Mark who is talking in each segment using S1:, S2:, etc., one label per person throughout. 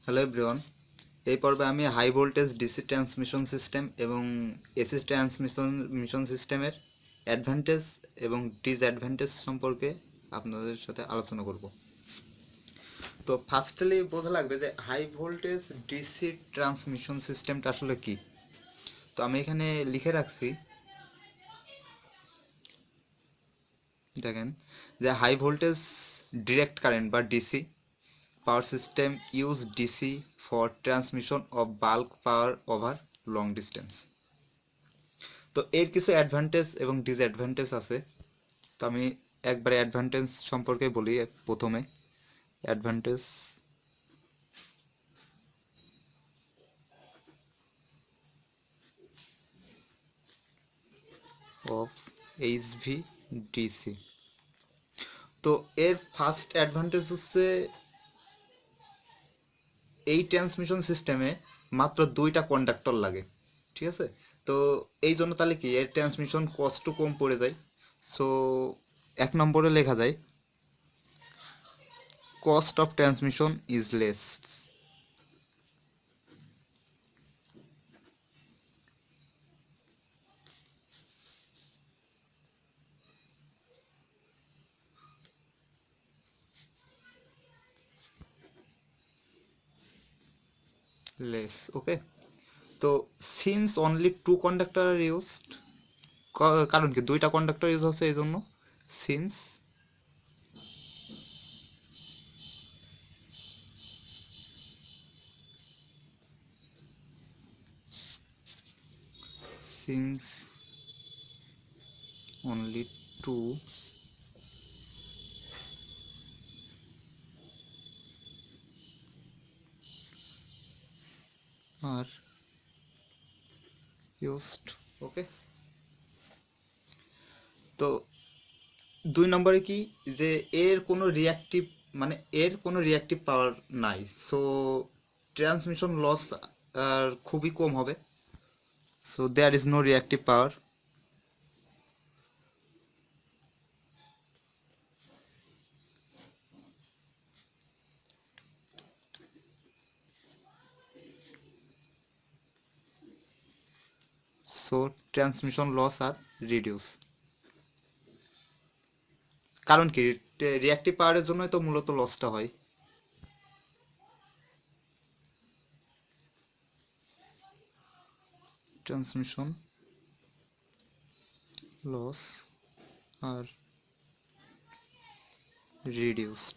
S1: Hello everyone, এই পর্বে আমি high voltage DC transmission system এবং এসি ট্রান্সমিশন সিস্টেমের অ্যাডভান্টেজ এবং ডিসঅ্যাডভান্টেজ সম্পর্কে আপনাদের সাথে আলোচনা করব। তো ফার্স্টলি বোঝা লাগবে যে হাই ভোল্টেজ ডিসি ট্রান্সমিশন সিস্টেমটা আসলে কি। তো আমি এখানে লিখে রাখছি, দেখেন যে হাই ভোল্টেজ ডিরেক্ট কারেন্ট বা DC power system use DC for transmission of bulk power over long distance. তো এর কিছু অ্যাডভান্টেজ এবং ডিসঅ্যাডভান্টেজ আছে। তো আমি একবারে অ্যাডভান্টেজ সম্পর্কে বলি। প্রথমে অ্যাডভান্টেজ অফ HVDC। তো এর ফার্স্ট অ্যাডভান্টেজ হচ্ছে এই ট্রান্সমিশন সিস্টেমে মাত্র দুইটা কন্ডাক্টর লাগে, ঠিক আছে। তো এই জন্য তাহলে কি এর ট্রান্সমিশন কষ্ট কম পড়ে যায়। সো এক নম্বরে লেখা যায় cost of transmission is less. Less, okay. তো since only two conductor are used, কারণ কি দুইটা কন্ডাক্টর ইউজ হচ্ছে এই জন্য since since only two are used, okay. তো দুই নম্বরে কি যে এর কোনো রিয়াক্টিভ এর কোনো রিয়াক্টিভ পাওয়ার নাই, সো ট্রান্সমিশন লস আর খুবই কম হবে। So there is no reactive power. So transmission loss আর রিডিউস। কারণ কি রিয়াক্টিভ পাওয়ারের জন্যই তো মূলত লসটা হয়। ট্রান্সমিশন লস আর রিডিউসড।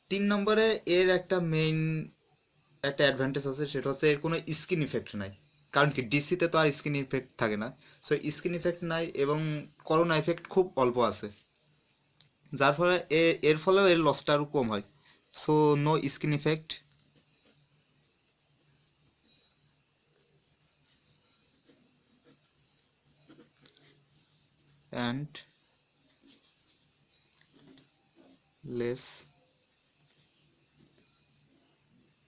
S1: তিন নম্বরে এর একটা মেইন একটা অ্যাডভান্টেজ আছে, সেটা হচ্ছে এর কোনো স্কিন ইফেক্ট নাই। কারণ কি ডিসিতে তো আর স্কিন ইফেক্ট থাকে না, সো স্কিন ইফেক্ট নাই এবং করোনা ইফেক্ট খুব অল্প আছে, যার ফলে এর ফলেও এর লসটা আরও কম হয়। So no skin effect and less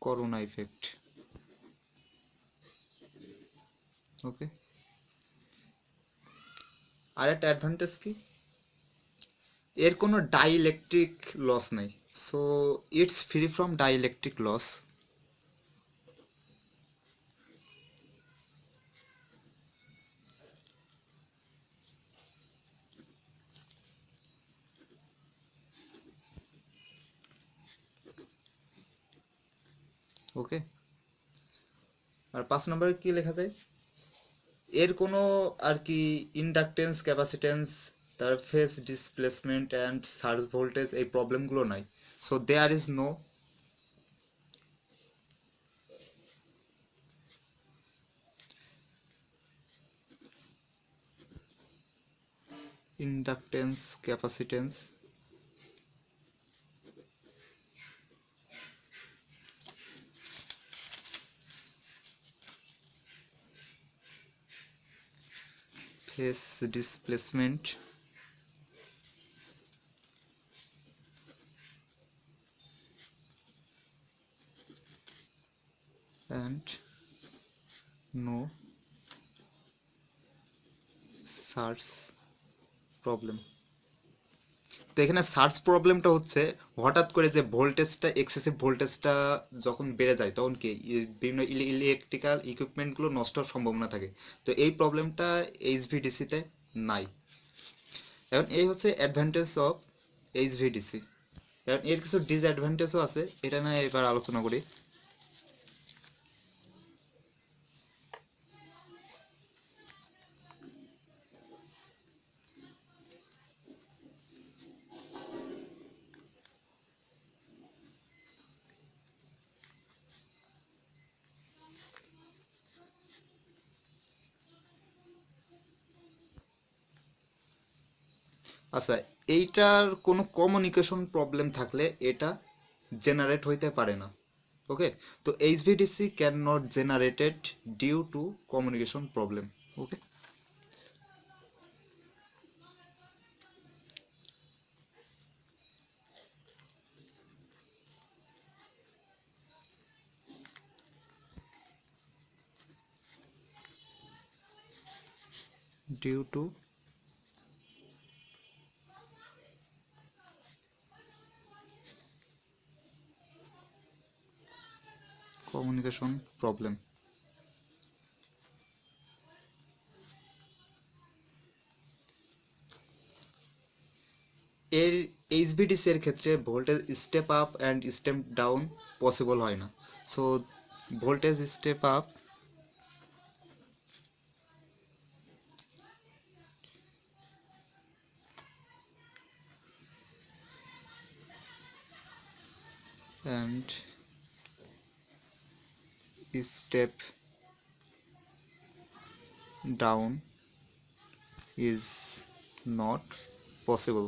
S1: corona effect, okay. আর একটা অ্যাডভান্টেজ কি এর কোনো ডাইইলেকট্রিক লস নাই, so it's free from dielectric loss. Okay. আর পাঁচ নম্বরে কি লেখা যায় এর কোনো আর কি ইন্ডাকটেন্স ক্যাপাসিটেন্স তার phase displacement and surge voltage এই প্রবলেমগুলো নাই। So there is no inductance capacitance phase displacement and no surge problem. তো এখানে সার্জ প্রবলেমটা হচ্ছে হঠাৎ করে যে ভোল্টেজটা এক্সেসিভ ভোল্টেজটা যখন বেড়ে যায় তখন কি বিভিন্ন ইলেকট্রিক্যাল ইকুইপমেন্টগুলো নষ্ট হওয়ার সম্ভাবনা থাকে। তো এই প্রবলেমটা এইচভিডিসিতে নাই। এখন এই হচ্ছে অ্যাডভান্টেজ অফ এইচভিডিসি। এখন এর কিছু ডিসঅ্যাডভান্টেজও আছে, এটা না এবার আলোচনা করি। আচ্ছা, এইটার কোনো কমিউনিকেশন প্রবলেম থাকলে এটা জেনারেট হইতে পারে না। ওকে, তো HVDC can not generated due to communication problem. Okay, due to communication problem. এর এইচভিডিসি এর ক্ষেত্রে voltage step up and step down possible হয় না। So voltage step up and step down is not possible.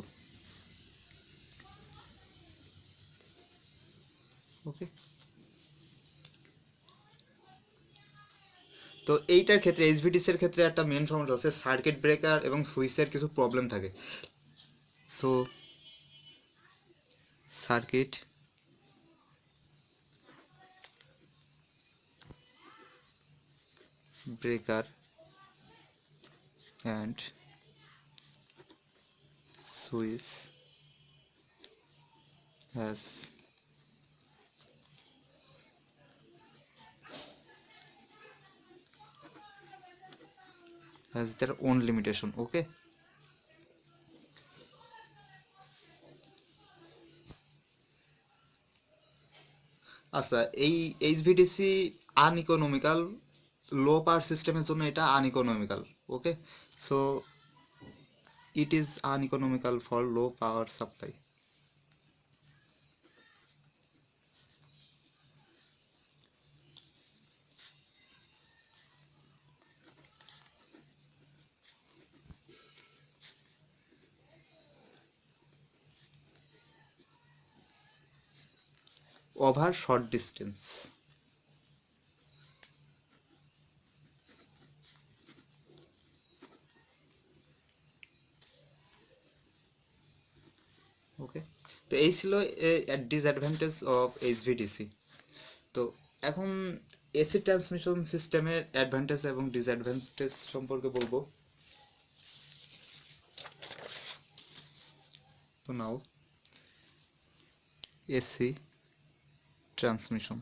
S1: Okay, তো এইটার ক্ষেত্রে এইচভিডিসি এর ক্ষেত্রে একটা মেন সমস্যা আছে, সার্কিট ব্রেকার এবং সুইচের কিছু প্রবলেম থাকে। So circuit breaker and switch has their own limitation. Okay, আচ্ছা, এই এইচভিডিসি আনইকোনমিক্যাল, লো পাওয়ার সিস্টেমের জন্য এটা uneconomical. Okay, so it is uneconomical for low power supply. Over short distance. Okay, তো এই ছিল ডিসঅ্যাডভান্টেজ অফ এইচভিডিসি। তো এখন এসি ট্রান্সমিশন সিস্টেমের অ্যাডভান্টেজ এবং ডিসঅ্যাডভান্টেজ সম্পর্কে বলবো। তো নাও এসি ট্রান্সমিশন।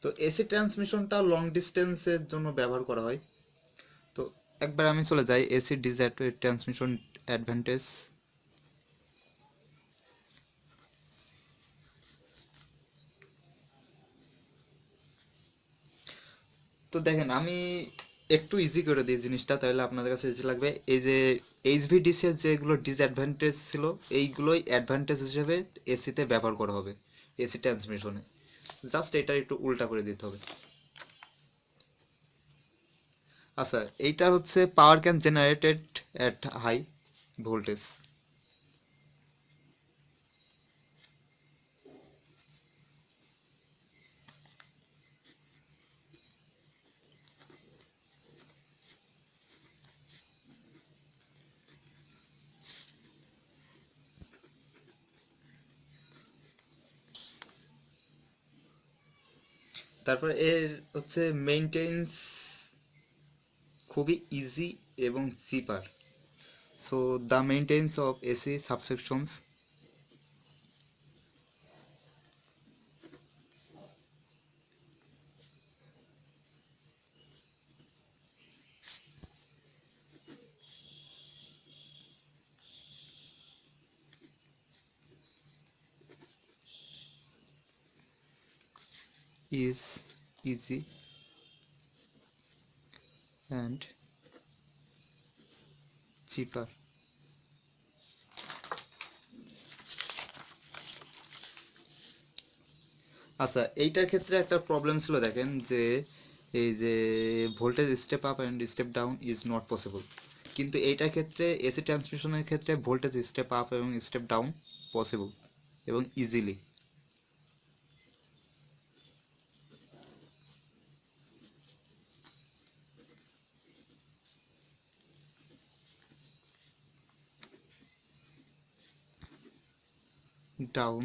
S1: তো এসি ট্রান্সমিশনটা লং ডিস্টেন্সের জন্য ব্যবহার করা হয়। তো একবার আমি চলে যাই এসি ট্রান্সমিশন অ্যাডভান্টেজ। তো দেখেন, আমি একটু ইজি করে দিই জিনিসটা, তাহলে আপনাদের কাছে ইজি লাগবে। এই যে এইচভিডিসি এর যেগুলো ডিসঅ্যাডভান্টেজ ছিল, এইগুলোই অ্যাডভান্টেজ হিসেবে এসিতে ব্যবহার করা হবে, এসি ট্রান্সমিশনে। জাস্ট এটা একটু উল্টা করে দিতে হবে। আচ্ছা, এইটা হচ্ছে power can generated at high voltage. তারপর এর হচ্ছে মেইনটেন্স খুবই ইজি এবং cheaper. So the maintenance of AC subsections is easy and cheaper. আচ্ছা, এইটার ক্ষেত্রে একটা প্রবলেম ছিল, দেখেন যে এই যে voltage step up and step down is not possible, কিন্তু এইটার ক্ষেত্রে এসি ট্রান্সমিশনের ক্ষেত্রে ভোল্টেজ স্টেপ আপ এবং স্টেপ ডাউন পসিবল এবং ইজিলি। Down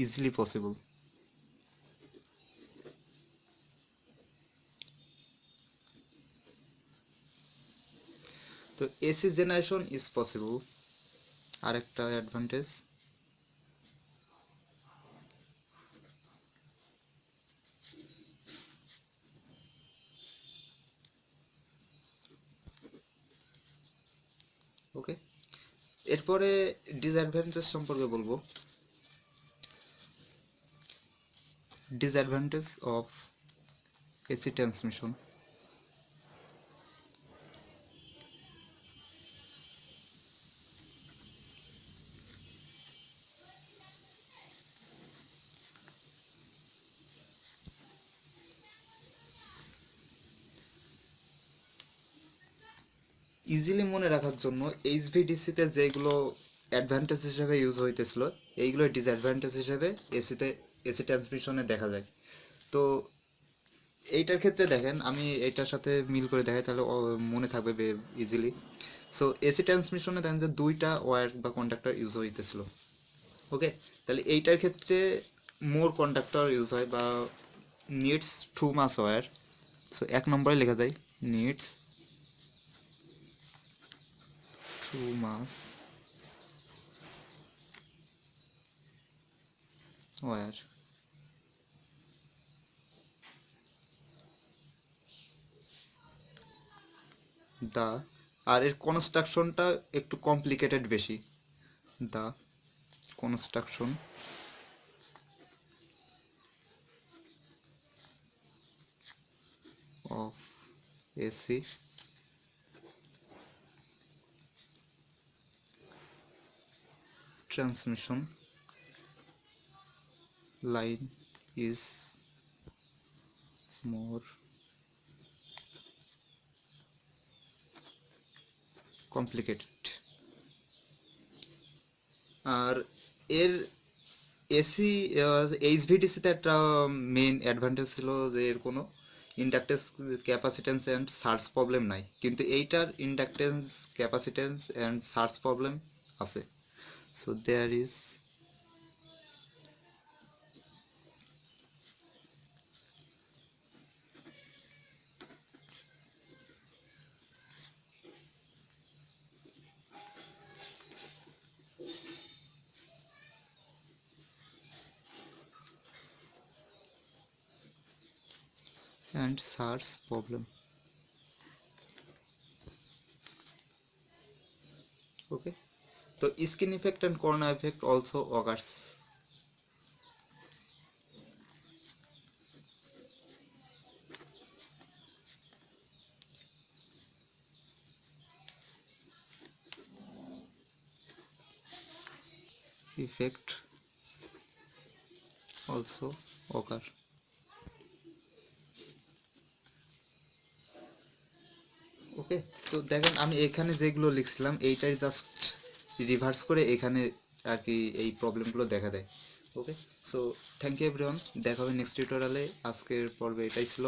S1: easily possible. তো এসি জেনারেশন ইজ পসিবল, আরেকটা অ্যাডভান্টেজ। ওকে, এরপরে ডিসঅ্যাডভান্টেজ সম্পর্কে বলবো। Disadvantage of AC transmission. Easily মনে রাখার জন্য এইচভিডিসিতে যেগুলো অ্যাডভান্টেজ হিসেবে ইউজ হইতেছিল, এইগুলো ডিসঅ্যাডভান্টেজ হিসেবে এসি ট্রান্সমিশনে দেখা যায়। তো এইটার ক্ষেত্রে দেখেন, আমি এইটার সাথে মিল করে দেখাই, তাহলে মনে থাকবে ইজিলি। সো এসি ট্রান্সমিশনে দেখেন যে দুইটা ওয়্যার বা কন্ডাক্টর ইউজ হইতেছিল। ওকে, তাহলে এইটার ক্ষেত্রে মোর কন্ডাক্টর ইউজ হয় বা needs too much wire. So এক নম্বরে লেখা যায় needs too much wire. The, আর এর কনস্ট্রাকশনটা একটু কমপ্লিকেটেড বেশি। The construction of AC transmission line is more complicated. আর এর এসি এইচভিডিসিতে একটা মেইন অ্যাডভান্টেজ ছিল যে এর কোনো inductance, capacitance and surge problem নাই, কিন্তু এইটার inductance, capacitance and surge problem আছে। So there is and SARS problem. Okay, so skin effect and corona effect also occurs. Effect also occur. ওকে, তো দেখেন আমি এখানে যেগুলো লিখছিলাম এইটাই জাস্ট রিভার্স করে এখানে আর কি এই প্রবলেমগুলো দেখা দেয়। ওকে, সো থ্যাংক ইউ এভরিওয়ান, দেখা হবে নেক্সট টিউটোরিয়ালে। আজকের পর্বে এটাই ছিল।